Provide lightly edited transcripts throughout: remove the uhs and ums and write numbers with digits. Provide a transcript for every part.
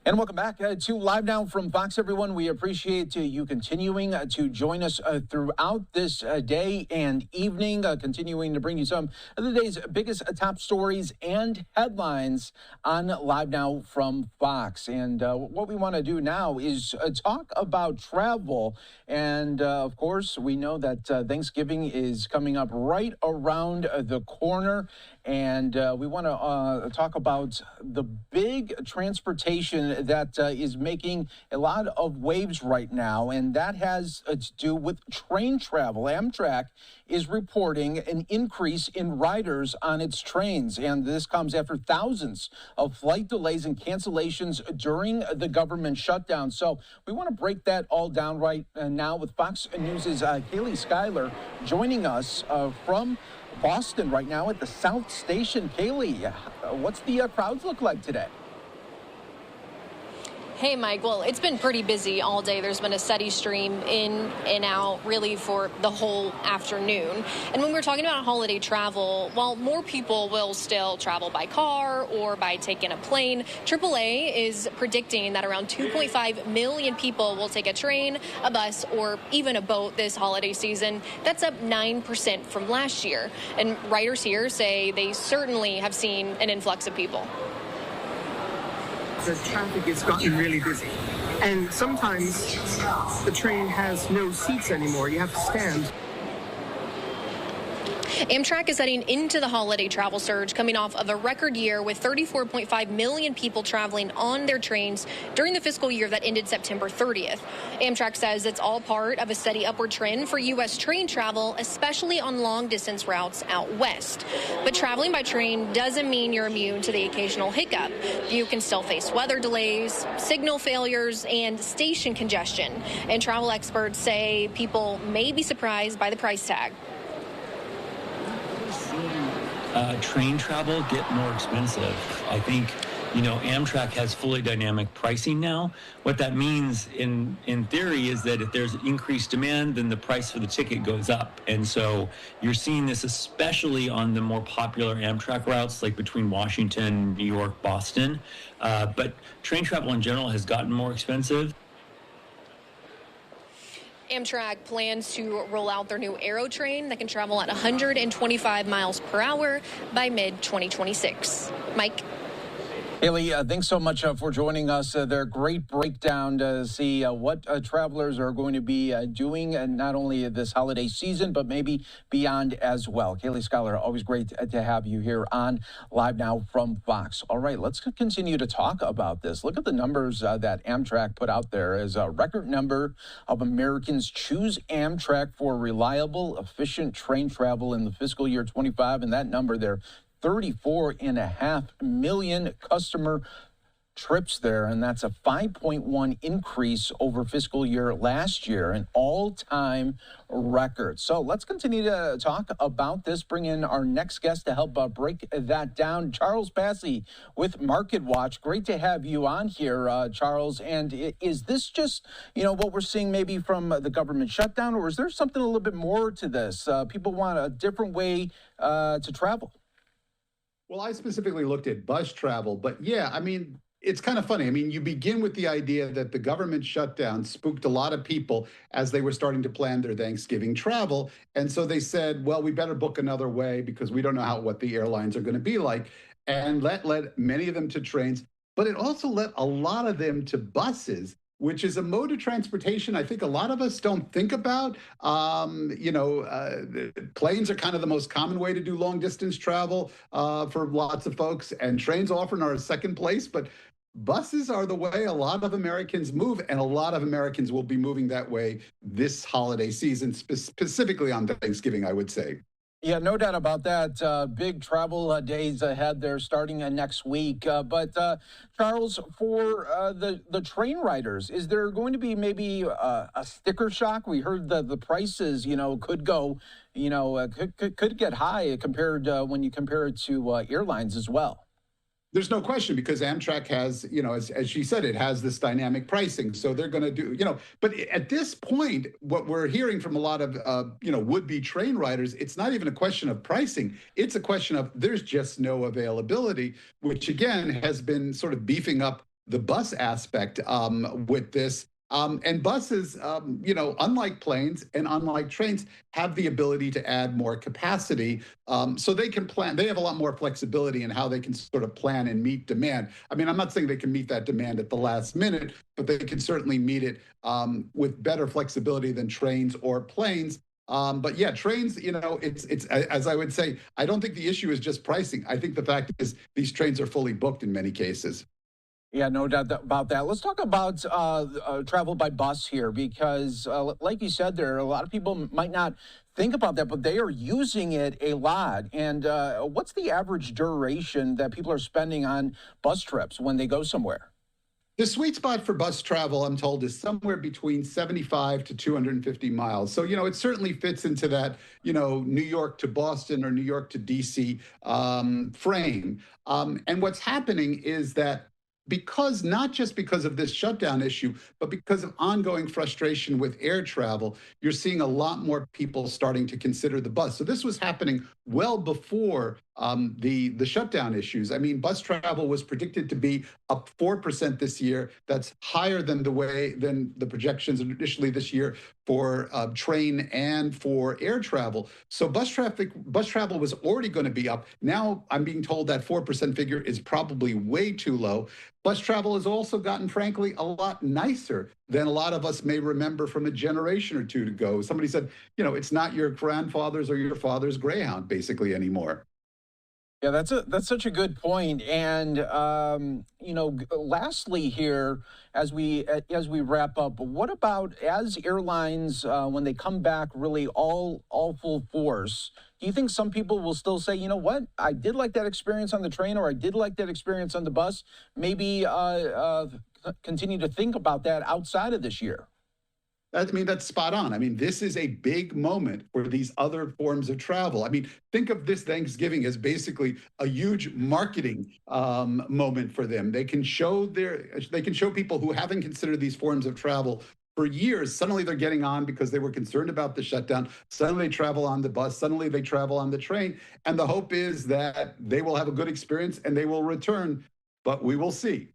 And welcome back to Live Now from Fox, everyone. We appreciate you continuing to join us throughout this day and evening, continuing to bring you some of the day's biggest top stories and headlines on Live Now from Fox. And what we want to do now is talk about travel. And of course, we know that Thanksgiving is coming up right around the corner. And we want to talk about the big transportation that is making a lot of waves right now, and that has to do with train travel. Amtrak is reporting an increase in riders on its trains, and this comes after thousands of flight delays and cancellations during the government shutdown. So we want to break that all down right now with Fox News' Kailey Schuyler joining us from Boston right now at the South Station. Kailey, what's the crowds look like today? Hey, Mike. Well, it's been pretty busy all day. There's been a steady stream in and out really for the whole afternoon. And when we're talking about holiday travel, while more people will still travel by car or by taking a plane, AAA is predicting that around 2.5 million people will take a train, a bus, or even a boat this holiday season. That's up 9% from last year. And writers here say they certainly have seen an influx of people. The traffic has gotten really busy, and sometimes the train has no seats anymore. You have to stand. Amtrak is heading into the holiday travel surge, coming off of a record year with 34.5 million people traveling on their trains during the fiscal year that ended September 30th. Amtrak says it's all part of a steady upward trend for U.S. train travel, especially on long-distance routes out west. But traveling by train doesn't mean you're immune to the occasional hiccup. You can still face weather delays, signal failures, and station congestion. And travel experts say people may be surprised by the price tag. Train travel get more expensive. I think, Amtrak has fully dynamic pricing now. What that means in theory is that if there's increased demand, then the price for the ticket goes up. And so you're seeing this especially on the more popular Amtrak routes, like between Washington, New York, Boston. But train travel in general has gotten more expensive. Amtrak plans to roll out their new Aero train that can travel at 125 miles per hour by mid-2026. Mike? Kailey, thanks so much for joining us. Their great breakdown to see what travelers are going to be doing, not only this holiday season, but maybe beyond as well. Kailey Schuyler, always great to have you here on Live Now from Fox. All right, let's continue to talk about this. Look at the numbers that Amtrak put out there as a record number of Americans choose Amtrak for reliable, efficient train travel in the fiscal year 25, and that number there, 34.5 million customer trips there, and that's a 5.1 increase over fiscal year last year, an all-time record. So let's continue to talk about this, bring in our next guest to help break that down. Charles Passy with Marketwatch. Great to have you on here, Charles. And is this just, what we're seeing maybe from the government shutdown, or is there something a little bit more to this? People want a different way to travel. Well, I specifically looked at bus travel, but yeah, it's kind of funny. You begin with the idea that the government shutdown spooked a lot of people as they were starting to plan their Thanksgiving travel. And so they said, well, we better book another way because we don't know what the airlines are going to be like. And led many of them to trains, but it also led a lot of them to buses, which is a mode of transportation I think a lot of us don't think about. Planes are kind of the most common way to do long distance travel for lots of folks, and trains often are a second place, but buses are the way a lot of Americans move, and a lot of Americans will be moving that way this holiday season, specifically on Thanksgiving, I would say. Yeah, no doubt about that. Big travel days ahead there starting next week. But Charles, for the train riders, is there going to be maybe a sticker shock? We heard that the prices, could go, could get high compared when you compare it to airlines as well. There's no question, because Amtrak has, as she said, it has this dynamic pricing. So they're going to do, but at this point, what we're hearing from a lot of, would-be train riders, it's not even a question of pricing. It's a question of there's just no availability, which again has been sort of beefing up the bus aspect with this. And buses, unlike planes and unlike trains, have the ability to add more capacity. So they can plan, they have a lot more flexibility in how they can sort of plan and meet demand. I mean, I'm not saying they can meet that demand at the last minute, but they can certainly meet it with better flexibility than trains or planes. But yeah, trains, it's as I would say, I don't think the issue is just pricing. I think the fact is these trains are fully booked in many cases. Yeah, no doubt about that. Let's talk about travel by bus here because, like you said, there are a lot of people might not think about that, but they are using it a lot. And what's the average duration that people are spending on bus trips when they go somewhere? The sweet spot for bus travel, I'm told, is somewhere between 75 to 250 miles. So, it certainly fits into that, New York to Boston or New York to DC frame. And what's happening is that not just because of this shutdown issue, but because of ongoing frustration with air travel, you're seeing a lot more people starting to consider the bus. So this was happening well before the shutdown issues. I mean, bus travel was predicted to be up 4% this year. That's higher than the projections initially this year for train and for air travel. So bus travel was already going to be up. Now I'm being told that 4% figure is probably way too low. Bus travel has also gotten, frankly, a lot nicer than a lot of us may remember from a generation or two ago. Somebody said, it's not your grandfather's or your father's Greyhound, basically, anymore. Yeah, that's such a good point. And lastly here, as we wrap up, what about as airlines when they come back really all full force? Do you think some people will still say, you know what, I did like that experience on the train, or I did like that experience on the bus? Maybe continue to think about that outside of this year. I mean, that's spot on. I mean, this is a big moment for these other forms of travel. I mean, think of this Thanksgiving as basically a huge marketing moment for them. They can show people who haven't considered these forms of travel for years. Suddenly they're getting on because they were concerned about the shutdown. Suddenly they travel on the bus. Suddenly they travel on the train. And the hope is that they will have a good experience and they will return. But we will see.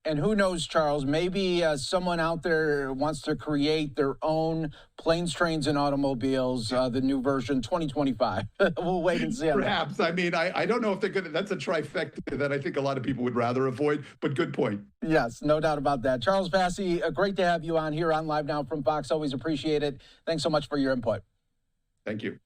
And who knows, Charles, maybe someone out there wants to create their own planes, trains, and automobiles, the new version 2025. We'll wait and see. Perhaps. I mean, I don't know if they're going to, that's a trifecta that I think a lot of people would rather avoid, but good point. Yes, no doubt about that. Charles Passy, great to have you on here on Live Now from Fox. Always appreciate it. Thanks so much for your input. Thank you.